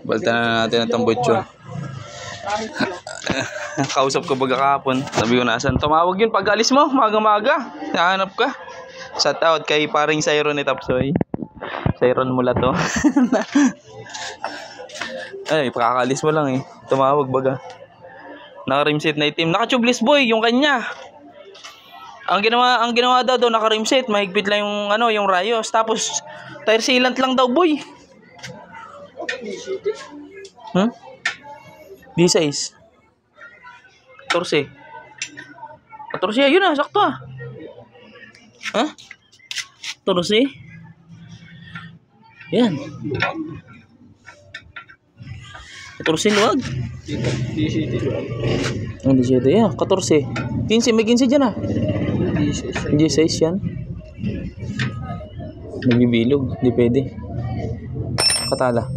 Balta na natin ang tambutso. Kausap ko baga kahapon. Sabi ko nasan. Tumawag yun pag alis mo. Maga-maga. Nahanap ka. Shout out kay paring Sayron ni Tapsoy. Sayron mula to. Ay, pakakalis mo lang eh. Tumawag baga. Naka-rimset na itim. Naka-tubeless boy yung kanya. Ang ginawa daw naka-rimset. Mahigpit lang yung yung rayos. Tapos tire sealant lang daw boy. D6. 14. 14 ayun na, sakto ah. 14. Yan. 14 luwag. Hindi siya ito yan. 14. 15, may 15 dyan ah. 16 yan. Nagbibilog. Hindi pwede. Katala.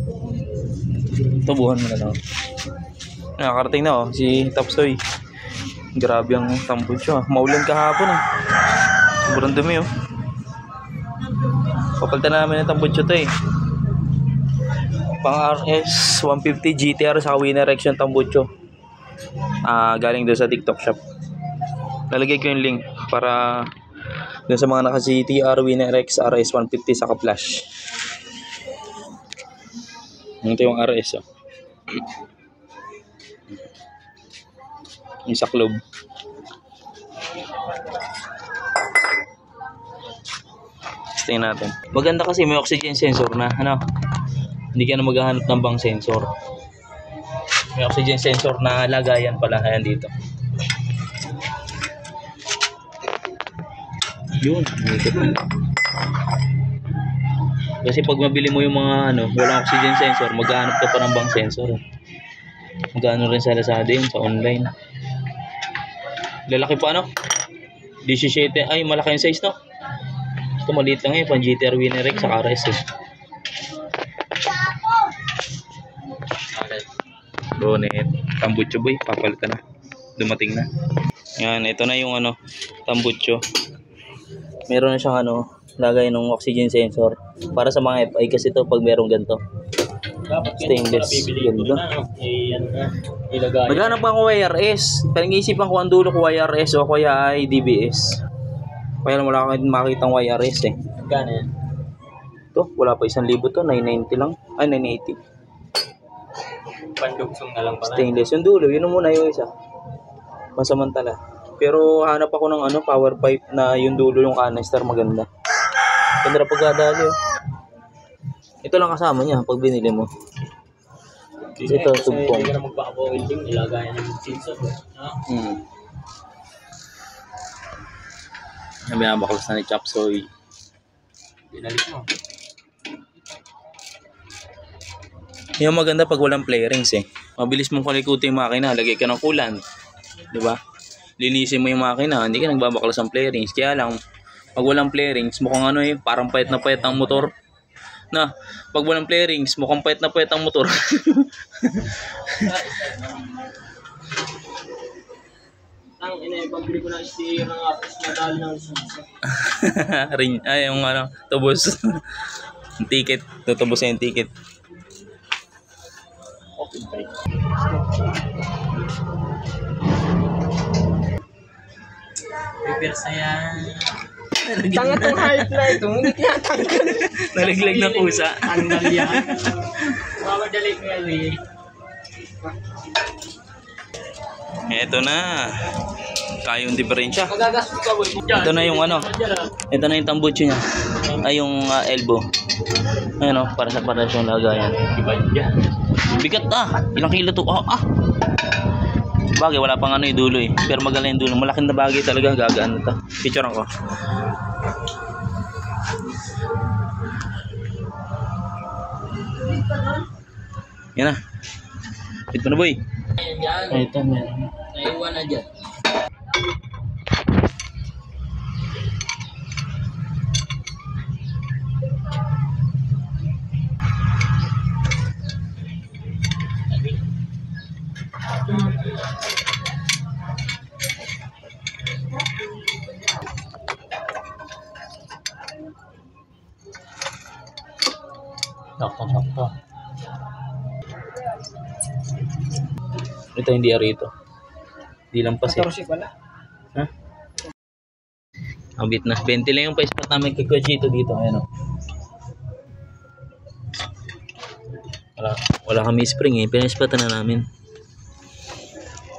Tubuhan mo na lang. Nakakarating na si Tapsoy. Grabe ang tambutso ah. Maulan kahapon ah. Sobrang dumi Papalitan namin ng tambutso to Pang RS 150 GTR sa Winner X yung tambutso. Galing doon sa TikTok shop. Lalagay ko yung link para doon sa mga naka-GTR Winner X RS 150 sa ka-flash. Ito yung RS yung sa club. Tingnan natin. Maganda kasi may oxygen sensor na hindi ka na maghahanap ng bang sensor. May oxygen sensor na lagayan pala. Ayan dito. Yun. Kasi pag mabili mo yung mga walang oxygen sensor, maghahanap ka pa ng bang sensor. Magkano rin sa Lazada yun sa online. Lalaki pa 17. Ay, malaki yung size Ito maliit lang pang GTR Winner X sa RS Bonnet. Tambutso boy, papalitan na. Dumating na. Yan, ito na yung tambutso. Meron na siyang lagay ng oxygen sensor. Para sa mga FI kasi ito pag merong ganito. Stainless. Ganda. Maghanap pa ako YRS. Pero naisipan ko ang dulo ko YRS o kaya ay DBS. Kaya lang wala akong makitang YRS Gano yan? Ito, wala pa 1,000 to. 990 lang. Ay, 980. Pandugsong na lang pala. Stainless. Yung dulo, yun muna yung isa. Masamantala. Pero hanap ako ng power pipe na yung dulo yung canister maganda. Ganda pagkadali Ito lang kasama niya pag binili mo. Ito, tugpong. Hindi ka na magpaka-welding, ilagayan ng sensor. Binabaklas na ni Chapsoy. Binalik mo. Yung maganda pag walang flarings Mabilis mong kalikutin yung makina, lagay ka ng coolant. 'Di ba? Linisin mo yung makina, hindi ka nagbabaklas ng flarings. Kaya lang pag walang flarings, mukhang parang payat na payat ang motor. Pag walang flarings, mukhang payat na payat ang motor. Ang pagbili ko na sticker ng apps na dahil ng suso. Yung tubos. Yung ticket, tutubusin yung ticket. Okay. Prepare saya. Tanga tong highlight. Ngunit tanggal. Naliglag na pusa. Tanggal yan. Mamadali ko yan Ito na. Kayong diferensya. Magagastos ka boy. Ito na yung Ito na yung tambutso niya. Ay yung elbow. Ayun para sa parasyon lagayan. Bigat Ilang kilo to? Bagay wala pang yung dulo Pero magaling yung dulo. Malaking na bagay talaga gagaan ito. Picturean ko. Yan na. Ito na boy. Ito meron. Naiwan na dyan. Sakto. Ito hindi rito. Hindi lang pas eh. 14 pala. Ha? Abit na. 20 lang yung pa-spot namin kay Kuchito dito. Ayan o. Wala kami spring eh. Pinaspatan na namin.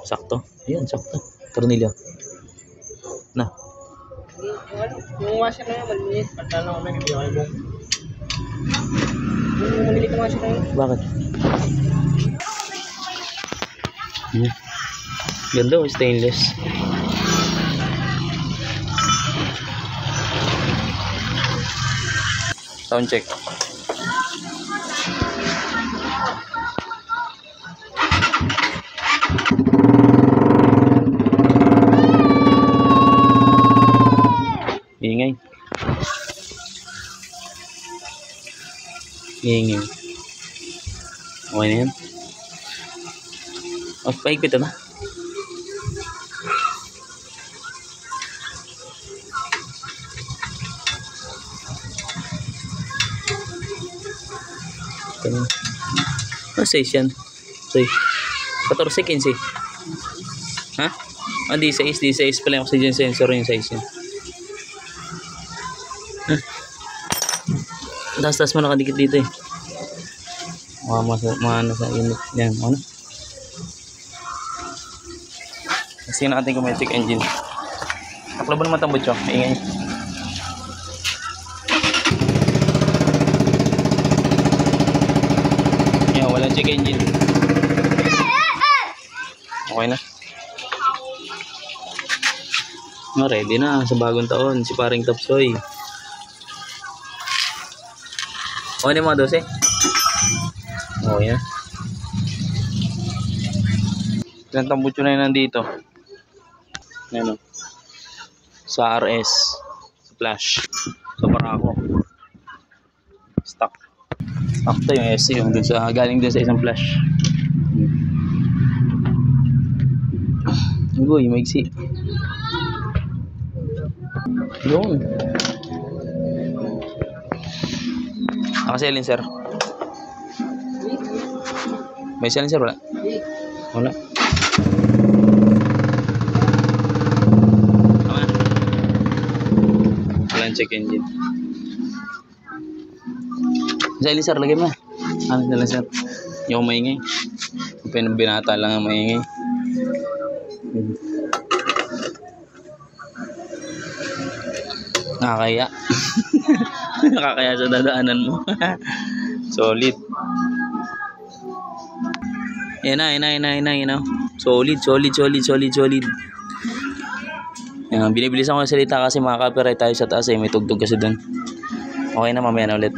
Sakto. Ayan, sakto. Tornilyo. Na. Yung washer na yun, maliliit. Pagka lang kami, hindi ako mo. Yung maliliit na washer na yun. Bakit? Ganda o, stainless. Sound check. Ingay. Ingay. Okay na yan. O, pahigpit na. Ano size yan? Size 14, 15. Ha? Ah, di size pala yung oxygen sensor yung size yun. Tas mo nakadikit dito eh. Ano sa unit. Yan, ano? Kasi natin kung may check engine. Takla ba naman tambot yun? Ingay. Yan, walang check engine. Okay na. Ready na sa bagong taon si paring Topsoy. Okay na mga 12. Okay na. Ilang tambutso na yun nandito. Ano? Sa RS. Sa Flash. Sa Barako. Stock. Stock to yung SC. Yung dun sa, galing dun sa isang Flash. Uy, maigsi. Yun. Naka-silencer. May silencer wala? Wala. Tama na. Walang check engine. Silencer, lagay mo. Ano silencer? Yung maingay. Binata lang ang maingay. Nakakaya. Nakakaya sa dadaanan mo. Solid. Yan na. Solid. Yan, binibilisan ko yung salita kasi makaka-copyright tayo sa taas eh. May tugtog kasi dun. Okay na, mamaya na ulit.